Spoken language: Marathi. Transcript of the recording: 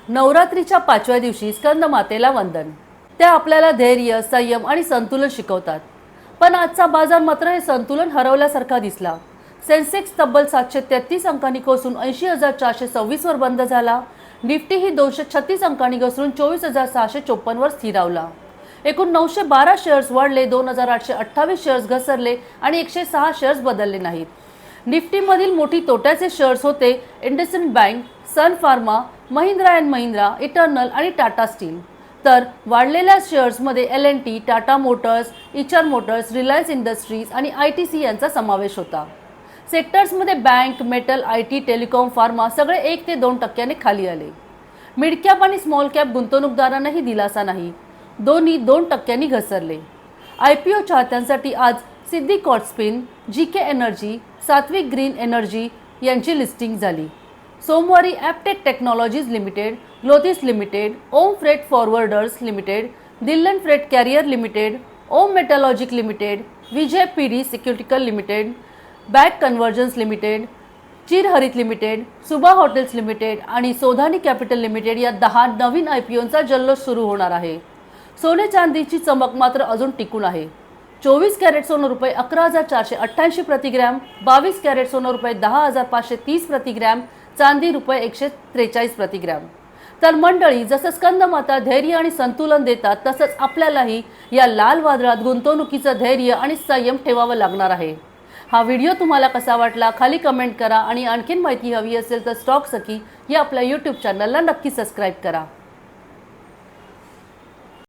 नवरात्रीच्या 5व्या दिवशी स्कंदमातेला वंदन. त्या आपल्याला धैर्य, संयम आणि संतुलन शिकवतात. पण आजचा बाजार मात्र हे संतुलन हरवल्यासारखा दिसला. सेन्सेक्स तब्बल 733 अंकांनी कोसळून 80,426 वर बंद झाला. निफ्टी ही 236 अंकांनी घसरून 24,654 वर स्थिरावला. एकूण 912 शेअर्स वाढले, 2,828 शेअर्स घसरले आणि 106 शेअर्स बदलले नाहीत. निफ्टीमधील मोठी तोट्याचे शेअर्स होते IndusInd Bank, Sun Pharma, Mahindra and Mahindra, Eternal आणि टाटा स्टील. तर वाढलेल्या शेअर्समध्ये L&T, Tata Motors, Eicher Motors, Reliance Industries आणि ITC यांचा समावेश होता. सेक्टर्समध्ये bank, metal, IT, telecom, pharma सगळे 1 ते 2% खाली आले. मिड कॅप आणि स्मॉल कॅप गुंतवणूकदारांनाही दिलासा नाही. दोन्ही 2% घसरले. IPO चाहत्यांसाठी आज Siddhi Cordspin, GK Energy, Satvik Green Energy यांची लिस्टिंग झाली. सोमवारी Aptech Technologies limited, ग्लोथिस Limited, Om Freight Forwarders Limited, Dhillon Freight Carrier Limited, Om Metallogic Limited, Vijay PD सिक्युरिटिकल Limited, Back Convergence Limited, Chir Harit limited, सुभा हॉटेल्स लिमिटेड आणि सोधानी कॅपिटल लिमिटेड या 10 नवीन IPOंचा जल्लोष सुरू होणार आहे. सोने चांदीची चमक मात्र अजून टिकून आहे. 24 कॅरेट सोनं रुपये 11,488 प्रति ग्रॅम, 22 कॅरेट सोनं रुपये 10,530 प्रति ग्रॅम, चांदी रुपये 143 प्रति ग्रॅम. तर मंडळी, जसं स्कंदमाता धैर्य आणि संतुलन देतात, तसंच आपल्यालाही या लाल वादळात गुंतवणुकीचं धैर्य आणि संयम ठेवावं लागणार आहे. हा व्हिडिओ तुम्हाला कसा वाटला खाली कमेंट करा आणि आणखीन माहिती हवी असेल तर स्टॉक सखी या आपल्या YouTube चॅनलला नक्की सबस्क्राईब करा.